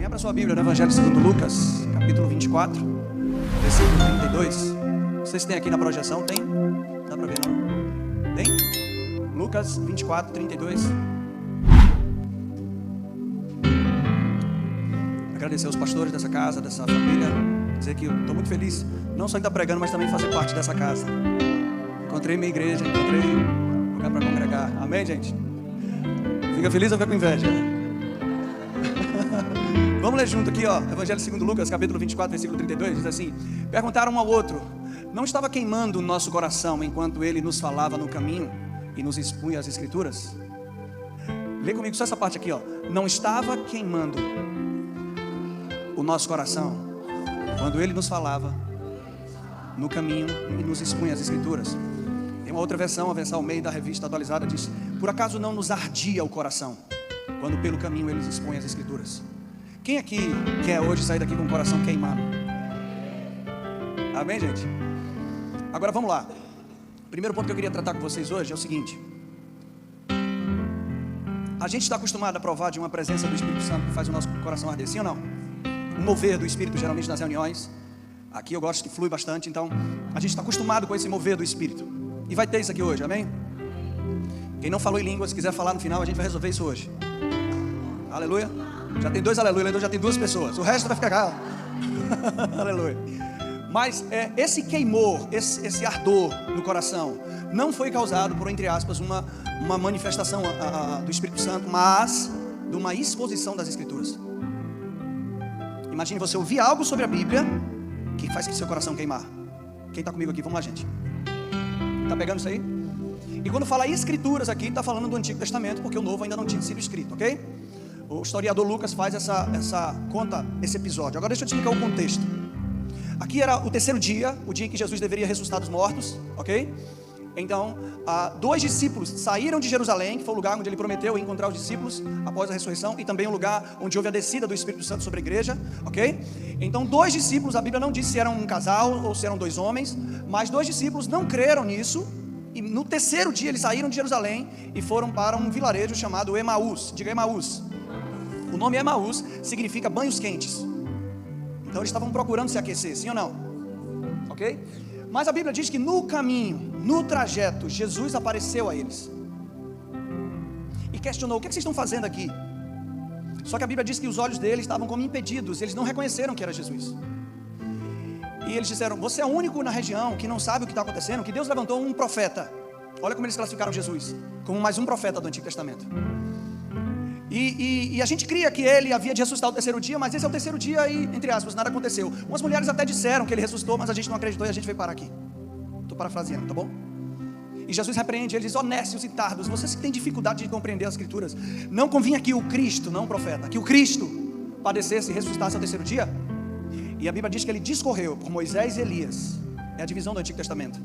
Abra sua Bíblia no Evangelho segundo Lucas, capítulo 24, versículo 32. Vocês têm aqui na projeção? Tem? Dá para ver não? Tem? Lucas 24, 32. Agradecer aos pastores dessa casa, dessa família. Dizer que eu estou muito feliz, não só em estar pregando, mas também fazer parte dessa casa. Encontrei minha igreja, encontrei lugar para congregar. Amém, gente? Fica feliz ou fica com inveja? Vamos ler junto aqui, ó. Evangelho segundo Lucas, capítulo 24, versículo 32, diz assim: perguntaram um ao outro: não estava queimando o nosso coração enquanto ele nos falava no caminho e nos expunha as escrituras? Lê comigo só essa parte aqui, ó. Não estava queimando o nosso coração quando ele nos falava no caminho e nos expunha as escrituras. Tem uma outra versão, a versão Almeida da revista atualizada, diz: por acaso não nos ardia o coração quando pelo caminho eles expõem as escrituras? Quem aqui quer hoje sair daqui com o coração queimado? Amém, gente? Agora vamos lá. O primeiro ponto que eu queria tratar com vocês hoje é o seguinte: a gente está acostumado a provar de uma presença do Espírito Santo que faz o nosso coração arder, sim ou não? O mover do Espírito, geralmente nas reuniões. Aqui eu gosto que flui bastante, então a gente está acostumado com esse mover do Espírito. E vai ter isso aqui hoje, amém? Quem não falou em línguas, quiser falar no final, a gente vai resolver isso hoje. Aleluia. Já tem dois aleluia, então já tem duas pessoas. O resto vai ficar cá. Aleluia. Mas esse queimor, esse ardor no coração, não foi causado por, entre aspas, uma manifestação do Espírito Santo, mas de uma exposição das Escrituras. Imagine você ouvir algo sobre a Bíblia que faz que seu coração queimar. Quem está comigo aqui? Vamos lá, gente. Está pegando isso aí? E quando fala Escrituras aqui, está falando do Antigo Testamento, porque o Novo ainda não tinha sido escrito, ok? O historiador Lucas faz conta esse episódio. Agora deixa eu te explicar o contexto. Aqui era o terceiro dia, o dia em que Jesus deveria ressuscitar dos mortos, ok? Então, dois discípulos saíram de Jerusalém, que foi o lugar onde ele prometeu encontrar os discípulos após a ressurreição, e também o lugar onde houve a descida do Espírito Santo sobre a igreja, ok? Então, dois discípulos, a Bíblia não diz se eram um casal ou se eram dois homens, mas dois discípulos não creram nisso, e no terceiro dia eles saíram de Jerusalém e foram para um vilarejo chamado Emaús. Diga Emaús. O nome Emaús significa banhos quentes. Então eles estavam procurando se aquecer, sim ou não? Ok? Mas a Bíblia diz que no caminho, no trajeto, Jesus apareceu a eles e questionou: o que vocês estão fazendo aqui? Só que a Bíblia diz que os olhos deles estavam como impedidos, eles não reconheceram que era Jesus. E eles disseram: você é o único na região que não sabe o que está acontecendo, que Deus levantou um profeta. Olha como eles classificaram Jesus, como mais um profeta do Antigo Testamento. E a gente cria que ele havia de ressuscitar o terceiro dia, mas esse é o terceiro dia e, entre aspas, nada aconteceu. Umas mulheres até disseram que ele ressuscitou, mas a gente não acreditou e a gente veio parar aqui. Estou parafraseando, tá bom? E Jesus repreende, ele diz: honestos e tardos, vocês que têm dificuldade de compreender as Escrituras, não convinha que o Cristo, não o profeta, que o Cristo padecesse e ressuscitasse ao terceiro dia? E a Bíblia diz que ele discorreu por Moisés e Elias. É a divisão do Antigo Testamento.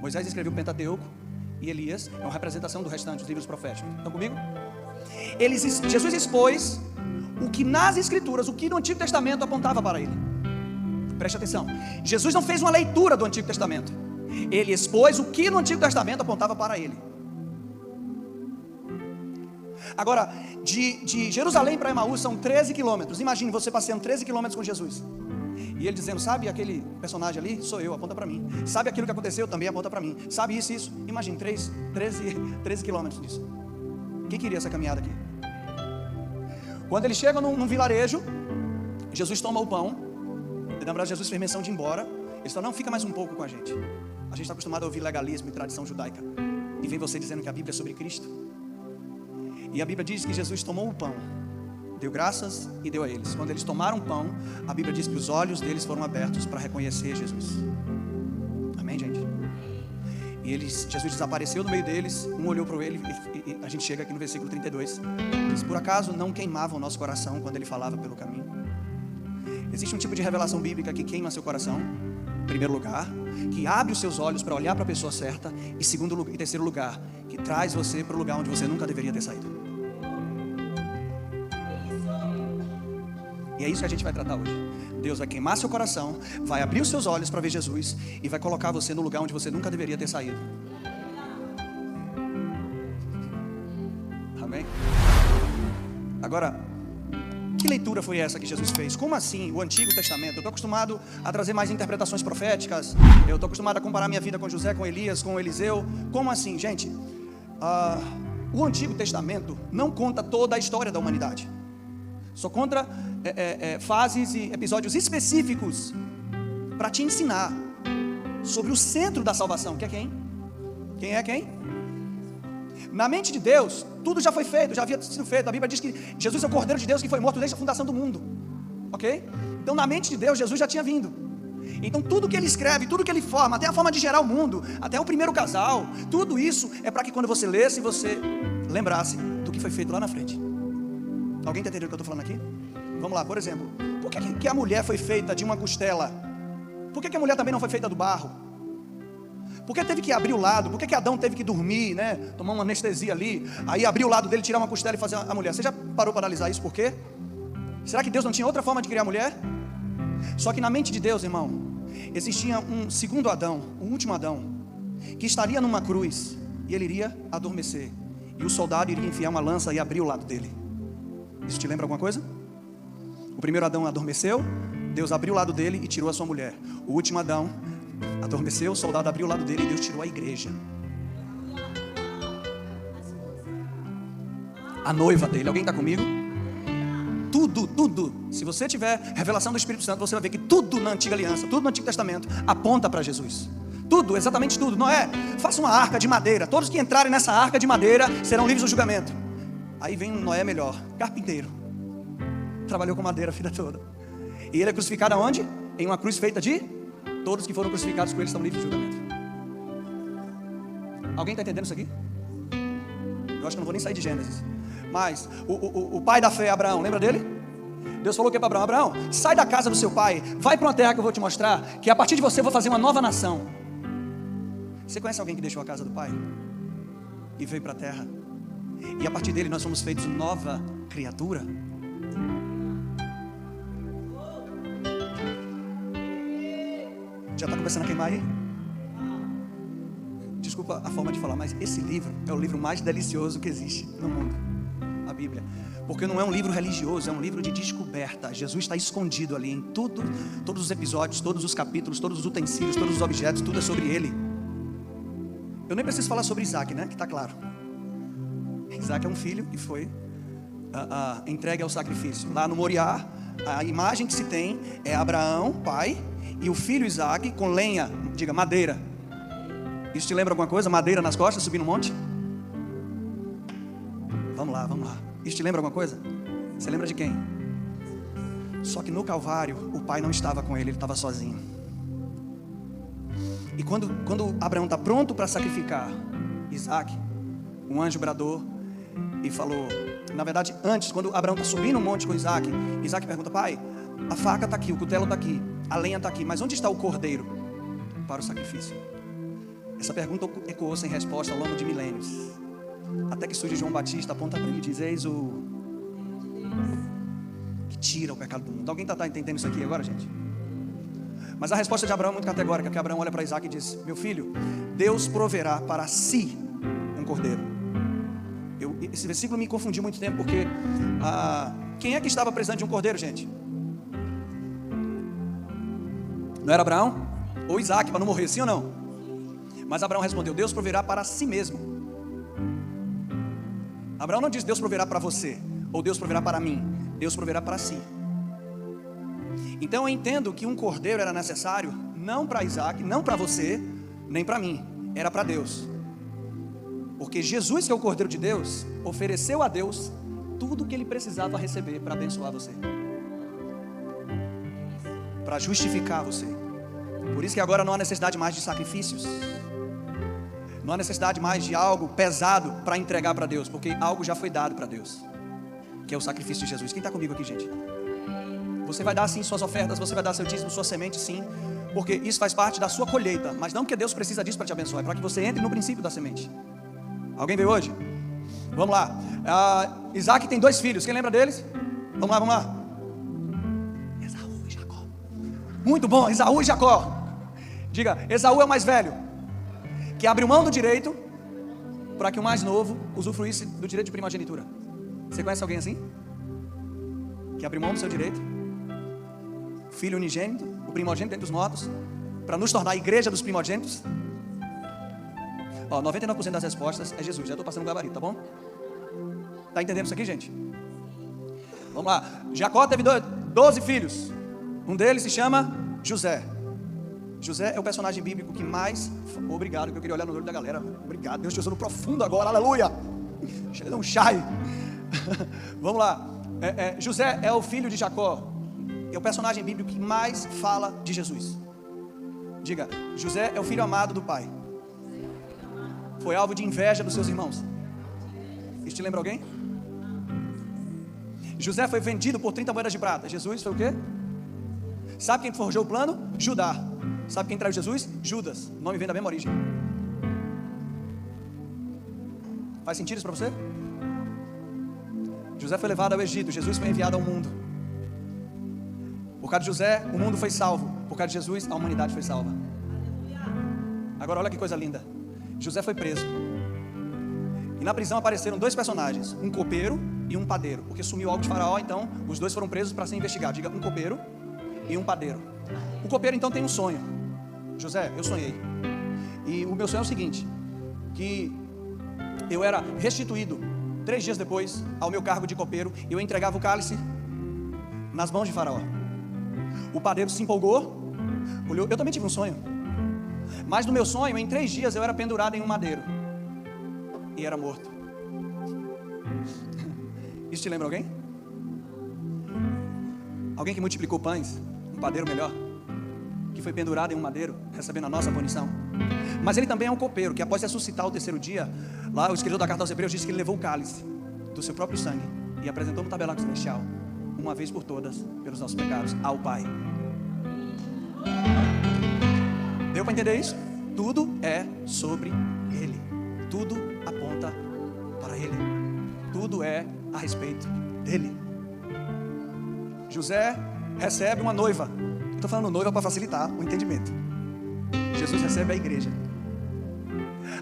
Moisés escreveu o Pentateuco e Elias é uma representação do restante dos livros proféticos. Estão comigo? Jesus expôs o que nas Escrituras, o que no Antigo Testamento apontava para ele. Preste atenção. Jesus não fez uma leitura do Antigo Testamento. Ele expôs o que no Antigo Testamento apontava para ele. Agora, de Jerusalém para Emaús são 13 quilômetros. Imagine você passeando 13 quilômetros com Jesus. E ele dizendo: sabe aquele personagem ali? Sou eu, aponta para mim. Sabe aquilo que aconteceu? Também aponta para mim. Sabe isso? Imagine 13 quilômetros disso. Quem queria essa caminhada aqui? Quando eles chegam num vilarejo, Jesus toma o pão. Na verdade, Jesus fez menção de ir embora. Eles falam: não, fica mais um pouco com a gente. A gente está acostumado a ouvir legalismo e tradição judaica. E vem você dizendo que a Bíblia é sobre Cristo. E a Bíblia diz que Jesus tomou o pão, deu graças e deu a eles. Quando eles tomaram o pão, a Bíblia diz que os olhos deles foram abertos para reconhecer Jesus. Amém, gente? E Jesus desapareceu no meio deles. Um olhou para ele e a gente chega aqui no versículo 32. Diz: por acaso não queimava o nosso coração quando ele falava pelo caminho? Existe um tipo de revelação bíblica que queima seu coração, em primeiro lugar, que abre os seus olhos para olhar para a pessoa certa, e terceiro lugar, que traz você para o lugar onde você nunca deveria ter saído. E é isso que a gente vai tratar hoje. Deus vai queimar seu coração, vai abrir os seus olhos para ver Jesus e vai colocar você no lugar onde você nunca deveria ter saído. Amém? Agora, Que leitura foi essa que Jesus fez? Como assim o Antigo Testamento? Eu estou acostumado a trazer mais interpretações proféticas. Eu estou acostumado a comparar minha vida com José, com Elias, com Eliseu. Como assim, gente? O Antigo Testamento não conta toda a história da humanidade. Só conta fases e episódios específicos para te ensinar sobre o centro da salvação, que é quem? Quem é quem? Na mente de Deus, tudo já foi feito, já havia sido feito. A Bíblia diz que Jesus é o Cordeiro de Deus que foi morto desde a fundação do mundo. Ok? Então na mente de Deus, Jesus já tinha vindo. Então tudo que Ele escreve, tudo que Ele forma, até a forma de gerar o mundo, até o primeiro casal, tudo isso é para que quando você lesse, você lembrasse do que foi feito lá na frente. Alguém está entendendo o que eu estou falando aqui? Vamos lá, por exemplo, por que a mulher foi feita de uma costela? Por que a mulher também não foi feita do barro? Por que teve que abrir o lado? Por que Adão teve que dormir, né? Tomar uma anestesia ali, aí abrir o lado dele, tirar uma costela e fazer a mulher? Você já parou para analisar isso? Por quê? Será que Deus não tinha outra forma de criar a mulher? Só que na mente de Deus, irmão, existia um segundo Adão, um último Adão, que estaria numa cruz e ele iria adormecer, e o soldado iria enfiar uma lança e abrir o lado dele. Isso te lembra alguma coisa? O primeiro Adão adormeceu, Deus abriu o lado dele e tirou a sua mulher. O último Adão adormeceu, o soldado abriu o lado dele e Deus tirou a igreja, a noiva dele. Alguém está comigo? Tudo, se você tiver revelação do Espírito Santo, você vai ver que tudo na antiga aliança, tudo no Antigo Testamento aponta para Jesus. Tudo, exatamente tudo. Noé, faça uma arca de madeira, todos que entrarem nessa arca de madeira serão livres do julgamento. Aí vem um Noé melhor, carpinteiro, trabalhou com madeira a vida toda, e ele é crucificado aonde? Em uma cruz feita de... Todos que foram crucificados com ele estão livres de julgamento. Alguém está entendendo isso aqui? Eu acho que não vou nem sair de Gênesis. Mas o pai da fé, Abraão, lembra dele? Deus falou o que para Abraão? Abraão, sai da casa do seu pai, vai para uma terra que eu vou te mostrar, que a partir de você eu vou fazer uma nova nação. Você conhece alguém que deixou a casa do pai e veio para a terra, e a partir dele nós somos feitos nova criatura? Já está começando a queimar aí? Desculpa a forma de falar, mas esse livro é o livro mais delicioso que existe no mundo, a Bíblia. Porque não é um livro religioso, é um livro de descoberta. Jesus está escondido ali em tudo, todos os episódios, todos os capítulos, todos os utensílios, todos os objetos, tudo é sobre ele. Eu nem preciso falar sobre Isaac, né? Que está claro. Isaac é um filho que foi entregue ao sacrifício. Lá no Moriá, a imagem que se tem é Abraão, pai, e o filho Isaac com lenha, diga madeira. Isso te lembra alguma coisa? Madeira nas costas, subir no monte? Vamos lá. Isso te lembra alguma coisa? Você lembra de quem? Só que no Calvário, o pai não estava com ele estava sozinho. E quando Abraão está pronto para sacrificar Isaac, um anjo bradou e falou... Na verdade, antes, quando Abraão está subindo o monte com Isaac, Isaac pergunta: pai, a faca está aqui, o cutelo está aqui, a lenha está aqui, mas onde está o cordeiro para o sacrifício? Essa pergunta ecoou sem resposta ao longo de milênios, até que surge João Batista, aponta para ele e diz: eis o que tira o pecado do mundo. Alguém está entendendo isso aqui agora, gente? Mas a resposta de Abraão é muito categórica, porque Abraão olha para Isaac e diz: meu filho, Deus proverá para si um cordeiro. Esse versículo me confundiu muito tempo, porque quem é que estava precisando de um cordeiro, gente? Não era Abraão? Ou Isaac, para não morrer, sim ou não? Mas Abraão respondeu: Deus proverá para si mesmo. Abraão não disse Deus proverá para você, ou Deus proverá para mim. Deus proverá para si. Então eu entendo que um cordeiro era necessário, não para Isaac, não para você, nem para mim, era para Deus. Porque Jesus, que é o Cordeiro de Deus, ofereceu a Deus tudo o que ele precisava receber para abençoar você, para justificar você. Por isso que agora não há necessidade mais de sacrifícios, não há necessidade mais de algo pesado para entregar para Deus, porque algo já foi dado para Deus, que é o sacrifício de Jesus. Quem está comigo aqui, gente? Você vai dar sim suas ofertas, você vai dar seu dízimo, sua semente, sim, porque isso faz parte da sua colheita, mas não porque Deus precisa disso para te abençoar, é para que você entre no princípio da semente. Alguém veio hoje? Vamos lá. Isaac tem 2 filhos, quem lembra deles? Vamos lá. Esaú e Jacó. Muito bom, Esaú e Jacó. Diga, Esaú é o mais velho, que abriu mão do direito para que o mais novo usufruísse do direito de primogenitura. Você conhece alguém assim? que abriu mão do seu direito, Filho unigênito, o primogênito dentre os mortos, para nos tornar a igreja dos primogênitos. 99% das respostas é Jesus. Já estou passando o gabarito, tá bom? Está entendendo isso aqui, gente? Vamos lá. Jacó teve 12 filhos. Um deles se chama José. José é o personagem bíblico que mais... Obrigado, que eu queria olhar no olho da galera. Obrigado, Deus te usou no profundo agora, aleluia. Chega de um chai. Vamos lá. José é o filho de Jacó. É o personagem bíblico que mais fala de Jesus. Diga, José é o filho amado do pai. Foi alvo de inveja dos seus irmãos. Isso te lembra alguém? José foi vendido por 30 moedas de prata. Jesus foi o quê? Sabe quem forjou o plano? Judá. Sabe quem traiu Jesus? Judas. O nome vem da mesma origem. Faz sentido isso para você? José foi levado ao Egito. Jesus foi enviado ao mundo. Por causa de José, o mundo foi salvo. Por causa de Jesus, a humanidade foi salva. Agora olha que coisa linda. José foi preso. E na prisão apareceram dois personagens, um copeiro e um padeiro, porque sumiu algo de Faraó, então os dois foram presos para ser investigados. Diga, um copeiro e um padeiro. O copeiro então tem um sonho. José, eu sonhei. E o meu sonho é o seguinte, que eu era restituído 3 dias depois ao meu cargo de copeiro, e eu entregava o cálice nas mãos de Faraó. O padeiro se empolgou, olhou, eu também tive um sonho. Mas no meu sonho, em 3 dias, eu era pendurado em um madeiro e era morto. Isso te lembra alguém? Alguém que multiplicou pães, um padeiro melhor, que foi pendurado em um madeiro, recebendo a nossa punição. Mas ele também é um copeiro, que após ressuscitar o 3º dia, lá o escritor da carta aos Hebreus diz que ele levou o cálice do seu próprio sangue e apresentou no tabernáculo celestial, uma vez por todas, pelos nossos pecados, ao Pai. Deu para entender isso? Tudo é sobre Ele. Tudo aponta para Ele. Tudo é a respeito dEle. José recebe uma noiva. Estou falando noiva para facilitar o entendimento. Jesus recebe a igreja.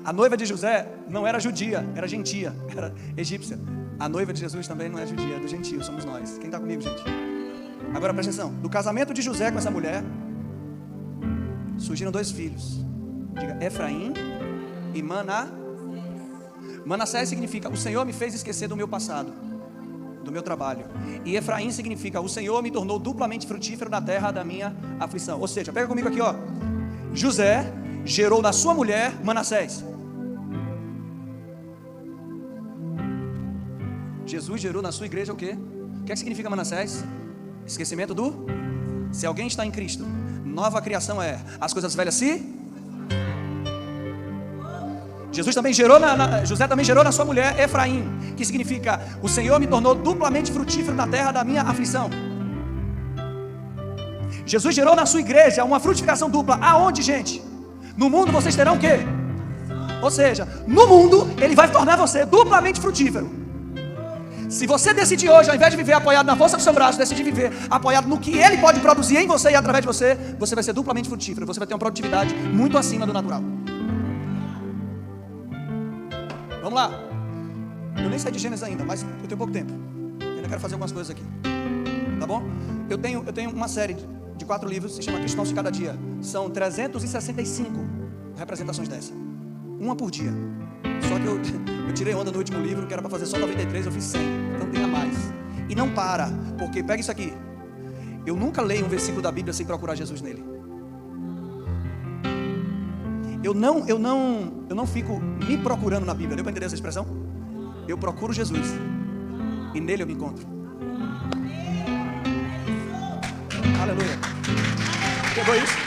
A noiva de José não era judia, era gentia, era egípcia. A noiva de Jesus também não é judia, é do gentio, somos nós. Quem está comigo, gente? Agora presta atenção. Do casamento de José com essa mulher, surgiram 2 filhos. Diga, Efraim e Manassés significa, o Senhor me fez esquecer do meu passado, do meu trabalho. E Efraim significa, o Senhor me tornou duplamente frutífero na terra da minha aflição. Ou seja, pega comigo aqui, ó. José gerou na sua mulher Manassés. Jesus gerou na sua igreja o quê? O que é que significa Manassés? Esquecimento do... Se alguém está em Cristo, nova criação é, as coisas velhas se... José também gerou na sua mulher Efraim, que significa, o Senhor me tornou duplamente frutífero na terra da minha aflição. Jesus gerou na sua igreja uma frutificação dupla. Aonde, gente? No mundo vocês terão o quê? Ou seja, no mundo Ele vai tornar você duplamente frutífero. Se você decidir hoje, ao invés de viver apoiado na força do seu braço, decidir viver apoiado no que Ele pode produzir em você e através de você, você vai ser duplamente frutífero. Você vai ter uma produtividade muito acima do natural. Vamos lá. Eu nem saí de Gênesis ainda, mas eu tenho pouco tempo. Eu ainda quero fazer algumas coisas aqui. Tá bom? Eu tenho uma série de 4 livros, se chama Cristãos de Cada Dia. São 365 representações dessa. Uma por dia. Só que eu tirei onda no último livro, que era para fazer só 93, eu fiz 100. Então tenha mais. E não para, porque pega isso aqui. Eu nunca leio um versículo da Bíblia sem procurar Jesus nele. Eu não fico me procurando na Bíblia. Deu para entender essa expressão? Eu procuro Jesus e nele eu me encontro. Aleluia. Pegou isso?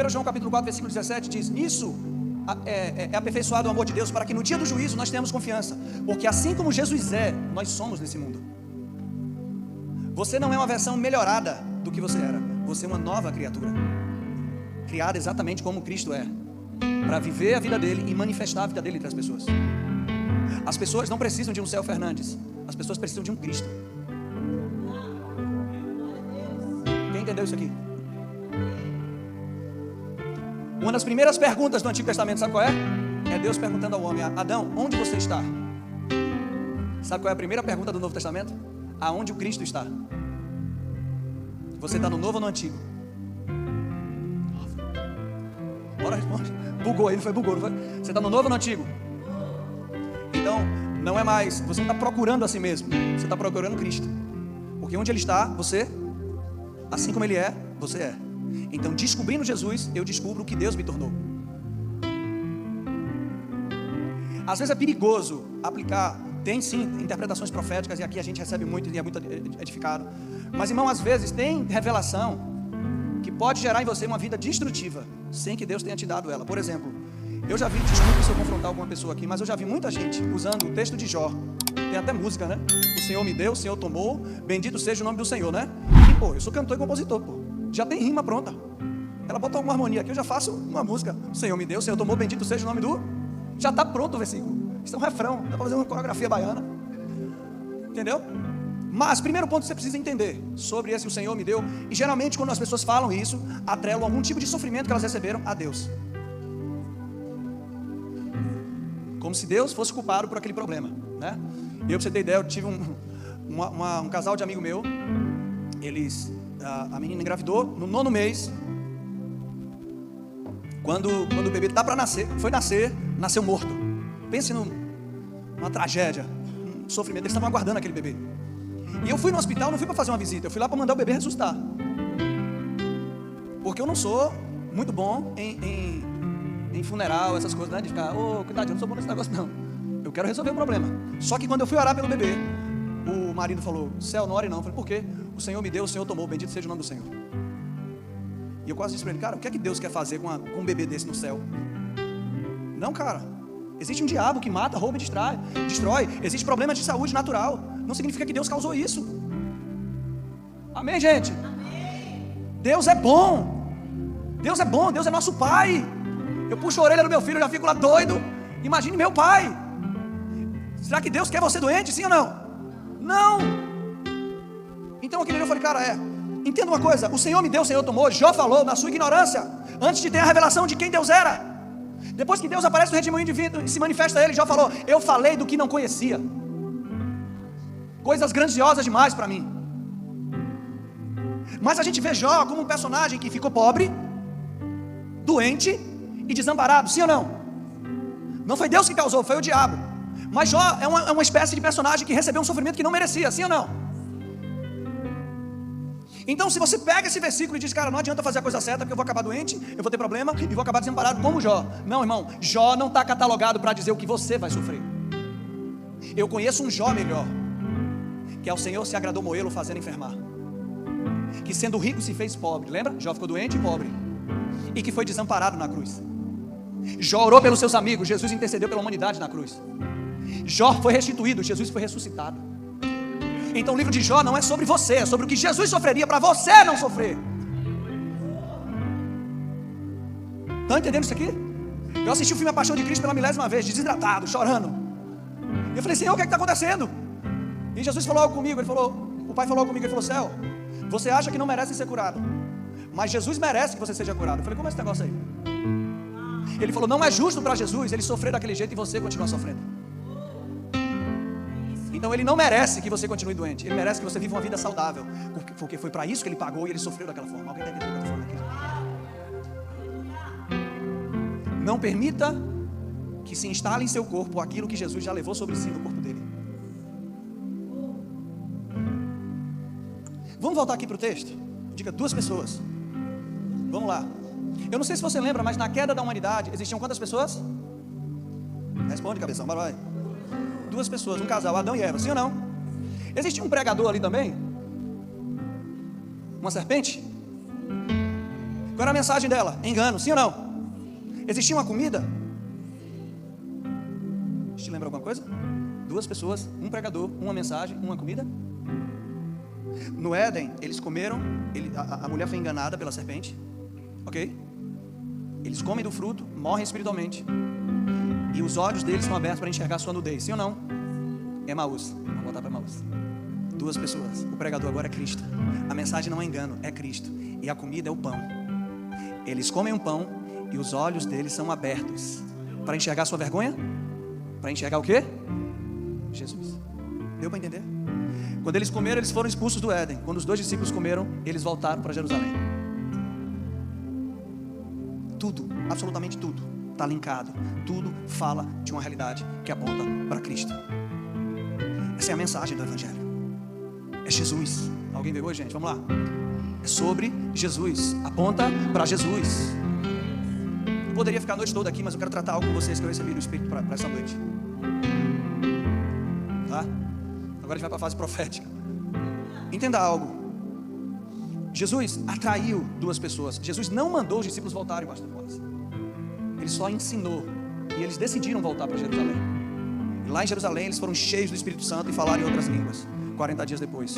1 João capítulo 4, versículo 17 diz: Isso é aperfeiçoado o amor de Deus, para que no dia do juízo nós tenhamos confiança, porque assim como Jesus é, nós somos nesse mundo. Você não é uma versão melhorada do que você era. Você é uma nova criatura, criada exatamente como Cristo é, para viver a vida dele e manifestar a vida dele entre as pessoas. As pessoas não precisam de um Céu Fernandes, as pessoas precisam de um Cristo. Quem entendeu isso aqui? Uma das primeiras perguntas do Antigo Testamento, sabe qual é? É Deus perguntando ao homem: Adão, onde você está? Sabe qual é a primeira pergunta do Novo Testamento? Aonde o Cristo está? Você está no novo ou no antigo? Bora, responde. Bugou aí, não foi? Bugou, não foi? Você está no novo ou no antigo? Então, não é mais, você não está procurando a si mesmo, você está procurando Cristo. Porque onde Ele está, você, assim como Ele é, você é. Então, descobrindo Jesus, eu descubro o que Deus me tornou. Às vezes é perigoso aplicar, tem sim interpretações proféticas, e aqui a gente recebe muito e é muito edificado. Mas, irmão, às vezes tem revelação que pode gerar em você uma vida destrutiva, sem que Deus tenha te dado ela. Por exemplo, eu já vi, desculpe se eu confrontar alguma pessoa aqui, mas eu já vi muita gente usando o texto de Jó. Tem até música, né? O Senhor me deu, o Senhor tomou, bendito seja o nome do Senhor, né? E, pô, eu sou cantor e compositor, pô. Já tem rima pronta. Ela bota alguma harmonia aqui, eu já faço uma música. O Senhor me deu, o Senhor tomou, bendito seja o nome do... Já está pronto o versículo. Isso é um refrão, dá para fazer uma coreografia baiana. Entendeu? Mas, primeiro ponto que você precisa entender sobre esse o Senhor me deu. E geralmente quando as pessoas falam isso, atrelam algum tipo de sofrimento que elas receberam a Deus. Como se Deus fosse culpado por aquele problema, né? Eu, pra você ter ideia, eu tive um casal de amigo meu. A menina engravidou no 9º mês. Quando o bebê está para nascer, nasceu morto. Pense numa tragédia, um sofrimento. Eles estavam aguardando aquele bebê. E eu fui no hospital, não fui para fazer uma visita, eu fui lá para mandar o bebê ressuscitar. Porque eu não sou muito bom em funeral, essas coisas, né? De ficar, cuidado, eu não sou bom nesse negócio, não. Eu quero resolver o problema. Só que quando eu fui orar pelo bebê, o marido falou, Céu, não ore não. Eu falei, por quê? O Senhor me deu, o Senhor tomou, bendito seja o nome do Senhor. E eu quase disse para ele, cara, o que é que Deus quer fazer com um bebê desse no céu? Não, cara, existe um diabo que mata, rouba e destrói. Existe problemas de saúde natural. Não significa que Deus causou isso. Amém, gente? Amém. Deus é bom. Deus é bom, Deus é nosso Pai. Eu puxo a orelha do meu filho, eu já fico lá doido. Imagine meu pai. Será que Deus quer você doente, sim ou não? Não. Então aquele dia eu falei, cara, entenda uma coisa, o Senhor me deu, o Senhor tomou. Jó falou na sua ignorância, antes de ter a revelação de quem Deus era. Depois que Deus aparece no redemoinho divino e se manifesta a ele, Jó falou, eu falei do que não conhecia. Coisas grandiosas demais para mim. Mas a gente vê Jó como um personagem que ficou pobre, doente e desamparado, sim ou não? Não foi Deus que causou, foi o diabo. Mas Jó é uma espécie de personagem que recebeu um sofrimento que não merecia, sim ou não? Então se você pega esse versículo e diz, cara, não adianta fazer a coisa certa porque eu vou acabar doente, eu vou ter problema e vou acabar desamparado como Jó. Não, irmão, Jó não está catalogado para dizer o que você vai sofrer. Eu conheço um Jó melhor, que é o Senhor se agradou moê-lo fazendo enfermar, que sendo rico se fez pobre. Lembra? Jó ficou doente e pobre, e que foi desamparado na cruz. Jó orou pelos seus amigos, Jesus intercedeu pela humanidade na cruz. Jó foi restituído, Jesus foi ressuscitado. Então o livro de Jó não é sobre você, é sobre o que Jesus sofreria para você não sofrer. Está entendendo isso aqui? Eu assisti o filme A Paixão de Cristo pela 1000ª vez, desidratado, chorando. Eu falei, Senhor, o que está acontecendo? E Jesus falou algo comigo, o Pai falou algo comigo, ele falou, Céu, você acha que não merece ser curado, mas Jesus merece que você seja curado. Eu falei, como é esse negócio aí? Ele falou, não é justo para Jesus ele sofrer daquele jeito e você continuar sofrendo. Então ele não merece que você continue doente, ele merece que você viva uma vida saudável, porque foi para isso que ele pagou e ele sofreu daquela forma. Alguém está entendendo o que eu estou falando aqui? Não permita que se instale em seu corpo aquilo que Jesus já levou sobre si no corpo dele. Vamos voltar aqui para o texto? Diga, 2 pessoas. Vamos lá. Eu não sei se você lembra, mas na queda da humanidade existiam quantas pessoas? Responde, cabeção, vai. 2 pessoas, um casal, Adão e Eva, sim ou não? Existia um pregador ali também? Uma serpente? Qual era a mensagem dela? Engano, sim ou não? Existia uma comida? Te lembra alguma coisa? 2 pessoas, um pregador, uma mensagem, uma comida? No Éden, eles comeram, a mulher foi enganada pela serpente, ok? Eles comem do fruto, morrem espiritualmente, e os olhos deles são abertos para enxergar sua nudez, sim ou não? Emaús, vamos voltar para Emaús. 2 pessoas, o pregador agora é Cristo. A mensagem não é engano, é Cristo. E a comida é o pão. Eles comem um pão e os olhos deles são abertos para enxergar sua vergonha? Para enxergar o quê? Jesus. Deu para entender? Quando eles comeram, eles foram expulsos do Éden. Quando os 2 discípulos comeram, eles voltaram para Jerusalém. Tudo, absolutamente tudo, está linkado. Tudo fala de uma realidade que aponta para Cristo. Essa é a mensagem do Evangelho. É Jesus. Alguém veio hoje, gente? Vamos lá. É sobre Jesus. Aponta para Jesus. Eu poderia ficar a noite toda aqui, mas eu quero tratar algo com vocês que eu recebi do Espírito para essa noite. Tá? Agora a gente vai para a fase profética. Entenda algo. Jesus atraiu 2 pessoas. Jesus não mandou os discípulos voltarem, pastor Wallace. Ele só ensinou. E eles decidiram voltar para Jerusalém. E lá em Jerusalém eles foram cheios do Espírito Santo e falaram em outras línguas 40 dias depois.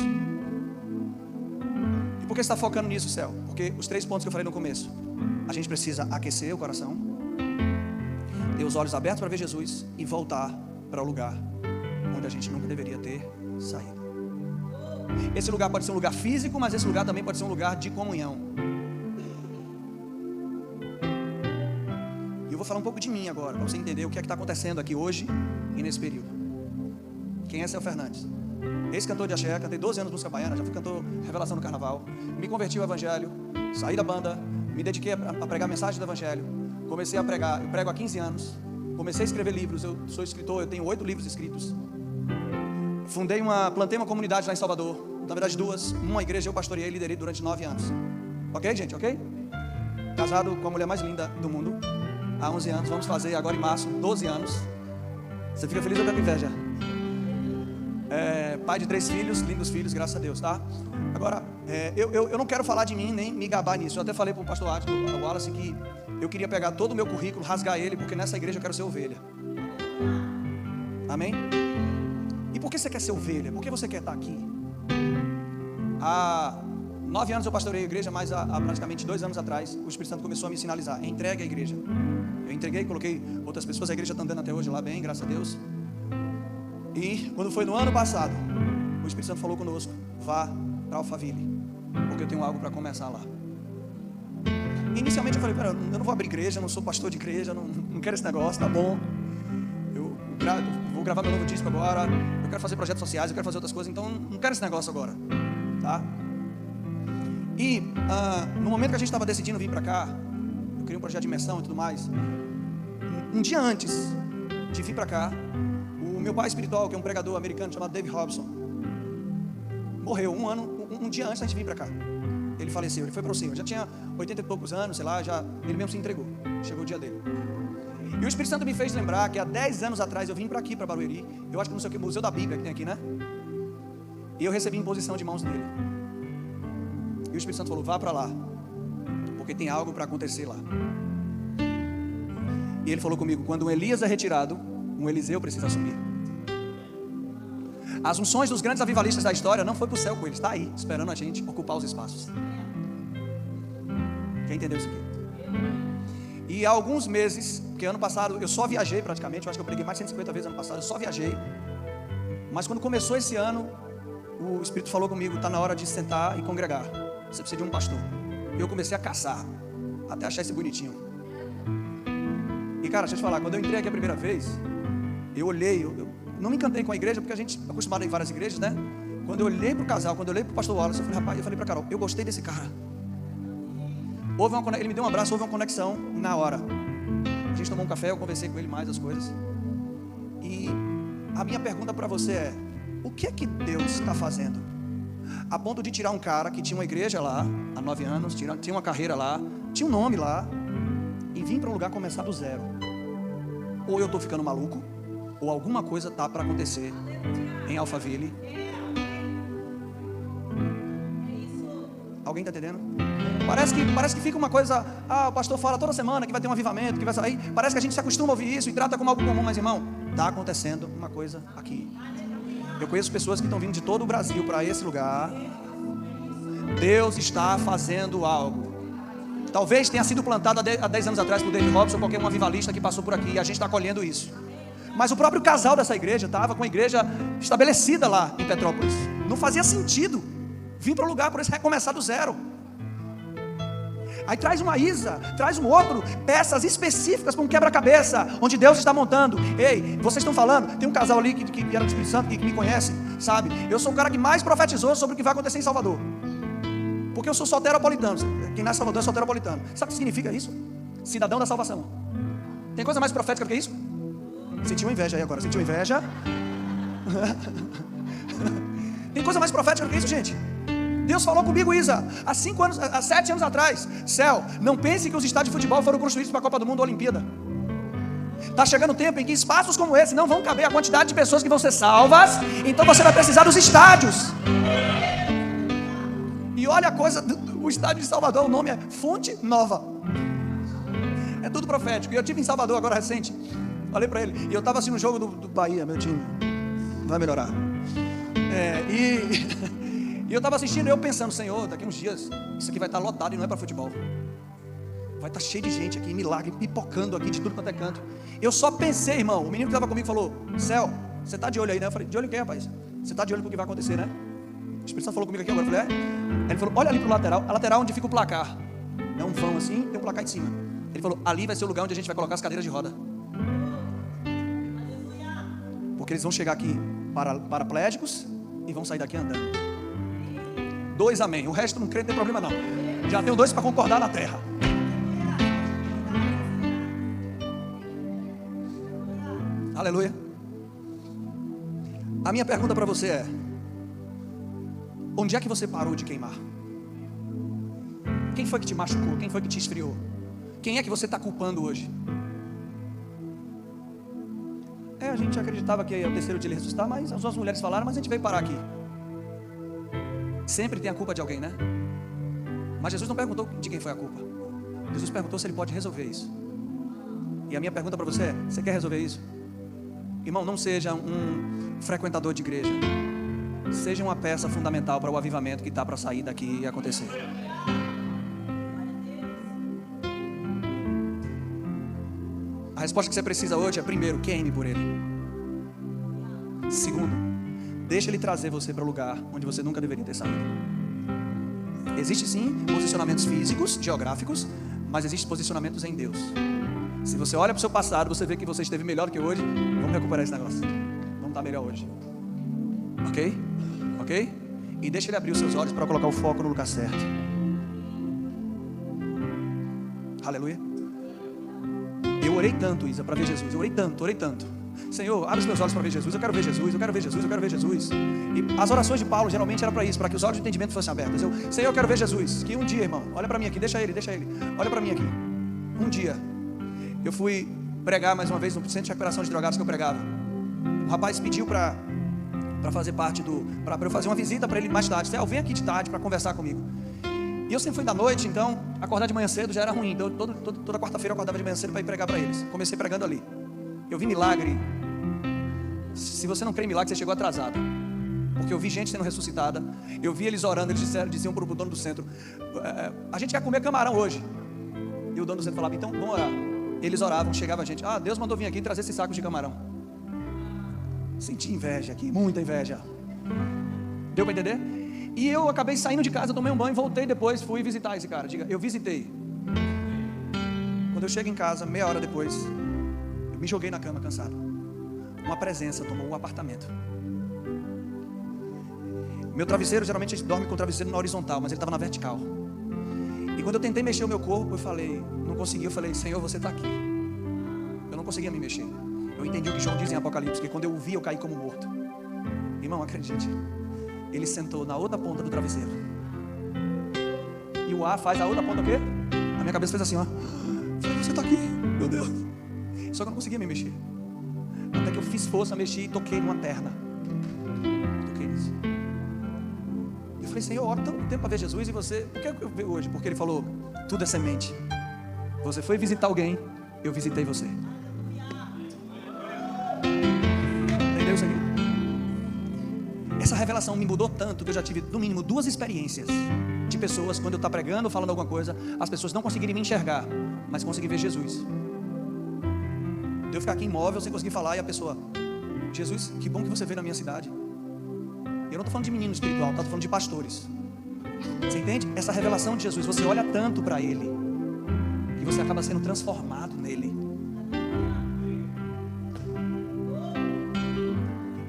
E por que você está focando nisso, Céu? Porque os 3 pontos que eu falei no começo. A gente precisa aquecer o coração, ter os olhos abertos para ver Jesus e voltar para o lugar onde a gente nunca deveria ter saído. Esse lugar pode ser um lugar físico, mas esse lugar também pode ser um lugar de comunhão. E eu vou falar um pouco de mim agora, para você entender o que é que está acontecendo aqui hoje e nesse período. Quem é Céu Fernandes? Ex-cantor de axé, cantei 12 anos de música baiana, já fui cantor revelação no carnaval. Me converti ao Evangelho, saí da banda, me dediquei a pregar a mensagem do Evangelho. Comecei a pregar, eu prego há 15 anos. Comecei a escrever livros, eu sou escritor, eu tenho 8 livros escritos. Plantei uma comunidade lá em Salvador, na verdade 2, uma igreja eu pastoreei e liderei durante 9 anos. Ok, gente, ok? Casado com a mulher mais linda do mundo, há 11 anos, vamos fazer agora em março, 12 anos. Você fica feliz ou fica com inveja? Pai de 3 filhos, lindos filhos, graças a Deus, tá? Agora, eu não quero falar de mim, nem me gabar nisso. Eu até falei para o pastor Wallace que eu queria pegar todo o meu currículo, rasgar ele, porque nessa igreja eu quero ser ovelha. Amém? E por que você quer ser ovelha? Por que você quer estar aqui? Há 9 anos eu pastorei a igreja, mas há praticamente 2 anos atrás o Espírito Santo começou a me sinalizar: entregue a igreja. Eu entreguei, coloquei outras pessoas, a igreja está andando até hoje lá bem, graças a Deus. E quando foi no ano passado, o Espírito Santo falou conosco: vá para Alphaville, porque eu tenho algo para começar lá. Inicialmente eu falei: eu não vou abrir igreja, eu não sou pastor de igreja, não quero esse negócio, tá bom. Eu vou gravar meu novo disco agora, eu quero fazer projetos sociais, eu quero fazer outras coisas, então não quero esse negócio agora, tá? E no momento que a gente estava decidindo vir para cá, eu queria um projeto de imersão e tudo mais. Um dia antes de vir para cá, o meu pai espiritual, que é um pregador americano chamado Dave Robson, morreu um dia antes da gente vir para cá. Ele faleceu, ele foi para o Senhor, já tinha 80 e poucos anos, sei lá, ele mesmo se entregou, chegou o dia dele. E o Espírito Santo me fez lembrar que há 10 anos atrás eu vim para aqui, para Barueri, eu acho que não sei o que, Museu da Bíblia que tem aqui, né? E eu recebi imposição de mãos dele. E o Espírito Santo falou: vá para lá, porque tem algo para acontecer lá. E ele falou comigo: quando um Elias é retirado, um Eliseu precisa assumir. As unções dos grandes avivalistas da história não foi para o céu com eles, está aí, esperando a gente ocupar os espaços. Quem entendeu isso aqui? E há alguns meses, porque ano passado eu só viajei praticamente, eu acho que eu preguei mais de 150 vezes ano passado, eu só viajei. Mas quando começou esse ano, o Espírito falou comigo: está na hora de sentar e congregar, você precisa de um pastor. E eu comecei a caçar, até achar esse bonitinho. E cara, deixa eu te falar, quando eu entrei aqui a primeira vez, eu olhei, eu não me encantei com a igreja, porque a gente é acostumado a ir em várias igrejas, né? Quando eu olhei para o casal, quando eu olhei para o pastor Wallace, eu falei para Carol: eu gostei desse cara. Ele me deu um abraço, houve uma conexão na hora. A gente tomou um café, eu conversei com ele mais as coisas. E a minha pergunta para você é: o que é que Deus está fazendo a ponto de tirar um cara que tinha uma igreja lá há 9 anos, tinha uma carreira lá, tinha um nome lá, e vir para um lugar começar do zero? Ou eu estou ficando maluco, ou alguma coisa está para acontecer em Alphaville. Alguém está entendendo? Parece que fica uma coisa: o pastor fala toda semana que vai ter um avivamento, que vai sair. Parece que a gente se acostuma a ouvir isso e trata como algo comum, mas irmão, está acontecendo uma coisa aqui. Eu conheço pessoas que estão vindo de todo o Brasil para esse lugar. Deus está fazendo algo. Talvez tenha sido plantado há 10 anos atrás por David Robson, qualquer um avivalista que passou por aqui, e a gente está colhendo isso. Mas o próprio casal dessa igreja estava com a igreja estabelecida lá em Petrópolis. Não fazia sentido vir para um lugar para recomeçar do zero. Aí traz uma Isa, traz um outro, peças específicas para um quebra-cabeça, onde Deus está montando. Ei, vocês estão falando, tem um casal ali que era do Espírito Santo, que me conhece, sabe? Eu sou o cara que mais profetizou sobre o que vai acontecer em Salvador, porque eu sou soteropolitano. Quem nasce em Salvador é soteropolitano. Sabe o que significa isso? Cidadão da salvação. Tem coisa mais profética do que isso? Sentiu inveja aí agora, sentiu inveja? Tem coisa mais profética do que isso, gente? Deus falou comigo, Isa, há 7 anos atrás. Céu, não pense que os estádios de futebol foram construídos para a Copa do Mundo ou Olimpíada. Está chegando um tempo em que espaços como esse não vão caber a quantidade de pessoas que vão ser salvas. Então você vai precisar dos estádios. E olha a coisa, o estádio de Salvador, o nome é Fonte Nova. É tudo profético. E eu estive em Salvador agora recente. Falei para ele, e eu estava assim no jogo do Bahia, meu time vai melhorar. E eu estava assistindo, eu pensando, Senhor, daqui uns dias isso aqui vai estar lotado e não é para futebol. Vai estar cheio de gente aqui, milagre, pipocando aqui de tudo quanto é canto. Eu só pensei, irmão, o menino que estava comigo falou, Céu, você está de olho aí, né? Eu falei, de olho em quem, rapaz? Você está de olho no que vai acontecer, né? O Espírito Santo falou comigo aqui agora, eu falei, Ele falou, olha ali para o lateral, a lateral onde fica o placar. É um vão assim, tem um placar em cima. Ele falou, ali vai ser o lugar onde a gente vai colocar as cadeiras de roda. Porque eles vão chegar aqui paraplégicos e vão sair daqui andando. 2 amém, o resto não crê, não tem problema não. Já tenho 2 para concordar na terra. Aleluia. A minha pergunta para você é: onde é que você parou de queimar? Quem foi que te machucou? Quem foi que te esfriou? Quem é que você está culpando hoje? A gente acreditava que é o terceiro dia ele ressuscitar, mas as duas mulheres falaram, mas a gente veio parar aqui. Sempre tem a culpa de alguém, né? Mas Jesus não perguntou de quem foi a culpa. Jesus perguntou se ele pode resolver isso. E a minha pergunta para você é: você quer resolver isso? Irmão, não seja um frequentador de igreja. Seja uma peça fundamental para o avivamento que está para sair daqui e acontecer. A resposta que você precisa hoje é: primeiro, queime por ele. Segundo, deixa ele trazer você para o lugar onde você nunca deveria ter saído. Existe sim posicionamentos físicos, geográficos, mas existem posicionamentos em Deus. Se você olha para o seu passado, você vê que você esteve melhor do que hoje. Vamos recuperar esse negócio. Vamos estar melhor hoje. Ok? Ok? E deixa ele abrir os seus olhos para colocar o foco no lugar certo. Aleluia. Eu orei tanto, Isa, para ver Jesus. Eu orei tanto. Senhor, abre os meus olhos para ver Jesus. Eu quero ver Jesus, eu quero ver Jesus, eu quero ver Jesus. E as orações de Paulo geralmente eram para isso, para que os olhos de entendimento fossem abertos. Senhor, eu quero ver Jesus. Que um dia, irmão, olha para mim aqui, deixa ele. Olha para mim aqui. Um dia, eu fui pregar mais uma vez no centro de recuperação de drogados que eu pregava. Um rapaz pediu para fazer parte para eu fazer uma visita para ele mais tarde. Vem aqui de tarde para conversar comigo. E eu sempre fui da noite, então acordar de manhã cedo já era ruim. Então toda quarta-feira eu acordava de manhã cedo para ir pregar para eles. Comecei pregando ali. Eu vi milagre. Se você não crê em milagre, você chegou atrasado. Porque eu vi gente sendo ressuscitada. Eu vi eles orando. Eles diziam para o dono do centro: a gente quer comer camarão hoje. E o dono do centro falava: então vamos orar. Eles oravam, chegava a gente: Deus mandou vir aqui e trazer esses sacos de camarão. Senti inveja aqui, muita inveja. Deu para entender? E eu acabei saindo de casa, tomei um banho, voltei depois, fui visitar esse cara. Diga, eu visitei. Quando eu chego em casa, meia hora depois, eu me joguei na cama cansado. Uma presença tomou um apartamento. Meu travesseiro, geralmente a gente dorme com o travesseiro na horizontal, mas ele estava na vertical. E quando eu tentei mexer o meu corpo, eu falei, não consegui, eu falei: Senhor, você está aqui. Eu não conseguia me mexer. Eu entendi o que João diz em Apocalipse, que quando eu o vi, eu caí como morto. Irmão, acredite, ele sentou na outra ponta do travesseiro. E o ar faz a outra ponta o quê? A minha cabeça fez assim, ó. Eu falei: você está aqui, meu Deus. Só que eu não conseguia me mexer. Até que eu fiz força, mexi e toquei numa perna. Toquei nisso. Eu falei: Senhor, eu oro tanto tempo para ver Jesus e você... Por que eu vi hoje? Porque ele falou: tudo é semente. Você foi visitar alguém, eu visitei você. Entendeu isso aqui? Essa revelação me mudou tanto que eu já tive no mínimo 2 experiências de pessoas, quando eu estou pregando, falando alguma coisa, as pessoas não conseguirem me enxergar, mas conseguirem ver Jesus. De eu ficar aqui imóvel sem conseguir falar, e a pessoa: Jesus, que bom que você veio na minha cidade. Eu não estou falando de menino espiritual, estou falando de pastores. Você entende? Essa revelação de Jesus, você olha tanto para Ele e você acaba sendo transformado nele.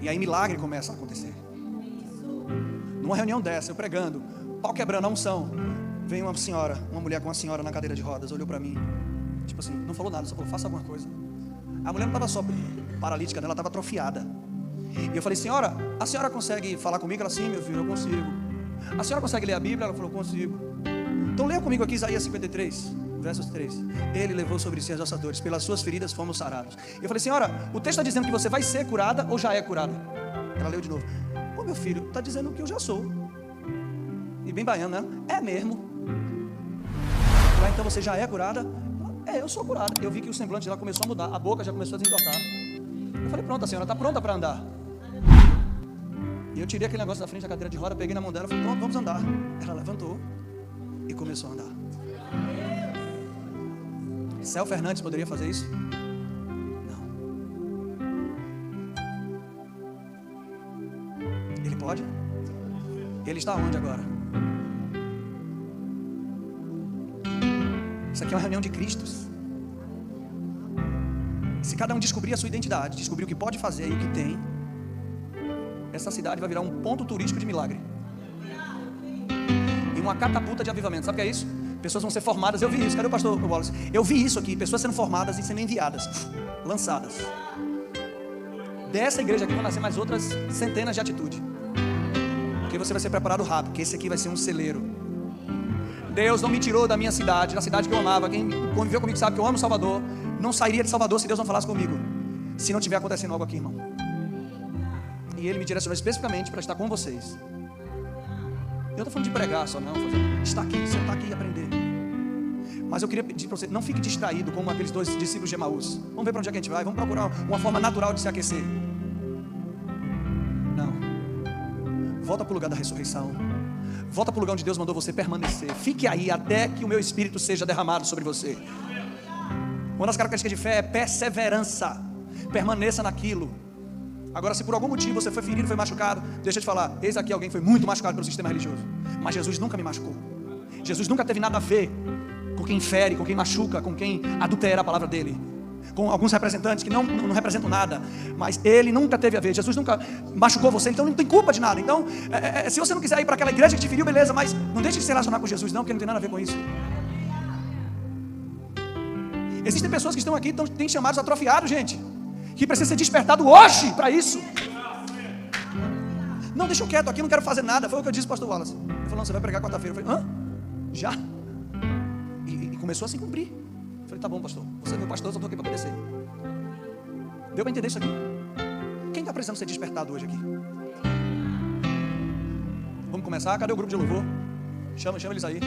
E aí milagre começa a acontecer. Numa reunião dessa, eu pregando, pau quebrando a unção, veio uma senhora, uma mulher com uma senhora na cadeira de rodas, olhou para mim, tipo assim, não falou nada, só falou, faça alguma coisa. A mulher não estava só paralítica, ela estava atrofiada. E eu falei, senhora, a senhora consegue falar comigo? Ela, sim, meu filho, eu consigo. A senhora consegue ler a Bíblia? Ela falou, consigo. Então leia comigo aqui Isaías 53, versos 3. Ele levou sobre si as nossas dores, pelas suas feridas fomos sarados. Eu falei, senhora, o texto está dizendo que você vai ser curada ou já é curada? Ela leu de novo. Pô, meu filho, está dizendo que eu já sou. E bem baiano, né? É mesmo. Lá, então você já é curada? É, eu sou curada. Eu vi que o semblante dela começou a mudar, a boca já começou a desentortar. Eu falei, pronto, a senhora está pronta para andar. E eu tirei aquele negócio da frente da cadeira de roda, peguei na mão dela e falei, pronto, vamos andar. Ela levantou e começou a andar. Céu Fernandes poderia fazer isso? Não. Ele pode? Ele está onde agora? Isso aqui é uma reunião de Cristos. Se cada um descobrir a sua identidade, descobrir o que pode fazer e o que tem, essa cidade vai virar um ponto turístico de milagre e uma catapulta de avivamento. Sabe o que é isso? Pessoas vão ser formadas. Eu vi isso, cadê o pastor Wallace? Eu vi isso aqui, pessoas sendo formadas e sendo enviadas, lançadas. Dessa igreja aqui vão nascer mais outras centenas de atitudes, porque você vai ser preparado rápido, porque esse aqui vai ser um celeiro. Deus não me tirou da minha cidade, da cidade que eu amava. Quem conviveu comigo sabe que eu amo Salvador. Não sairia de Salvador se Deus não falasse comigo, se não tiver acontecendo algo aqui, irmão. E Ele me direcionou especificamente para estar com vocês. Eu não estou falando de pregar só, não. Estar aqui, sentar aqui e aprender. Mas eu queria pedir para você, não fique distraído como aqueles dois discípulos de Emaús. Vamos ver para onde é que a gente vai. Vamos procurar uma forma natural de se aquecer. Não. Volta para o lugar da ressurreição. Volta para o lugar onde Deus mandou você permanecer. Fique aí até que o meu Espírito seja derramado sobre você. Uma das características de fé é perseverança. Permaneça naquilo. Agora, se por algum motivo você foi ferido, foi machucado, deixa eu te falar, eis aqui alguém que foi muito machucado pelo sistema religioso. Mas Jesus nunca me machucou. Jesus nunca teve nada a ver com quem fere, com quem machuca, com quem adultera a palavra dele. Com alguns representantes que não representam nada, mas ele nunca teve a ver. Jesus nunca machucou você, então não tem culpa de nada. Então, se você não quiser ir para aquela igreja que te feriu, beleza, mas não deixe de se relacionar com Jesus não, porque não tem nada a ver com isso. Existem pessoas que estão aqui, têm chamados atrofiados, gente, que precisa ser despertado hoje para isso. Não, deixa eu quieto aqui, não quero fazer nada. Foi o que eu disse para o pastor Wallace. Ele falou, não, você vai pregar quarta-feira. Eu falei, hã? Já? E começou a se cumprir. Eu falei, tá bom, pastor, você é meu pastor, eu só estou aqui para obedecer. Deu para entender isso aqui? Quem está precisando ser despertado hoje aqui? Vamos começar? Cadê o grupo de louvor? Chama eles aí.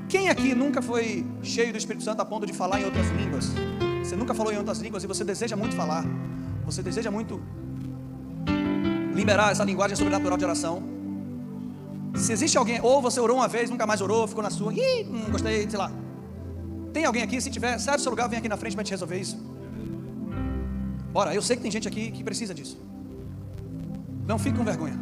Quem aqui nunca foi cheio do Espírito Santo a ponto de falar em outras línguas? Você nunca falou em outras línguas e você deseja muito falar. Você deseja muito liberar essa linguagem sobrenatural de oração. Se existe alguém, ou você orou uma vez, nunca mais orou, ficou na sua, não gostei, sei lá. Tem alguém aqui? Se tiver, sai do seu lugar, vem aqui na frente para a gente resolver isso. Bora, eu sei que tem gente aqui que precisa disso. Não fique com vergonha.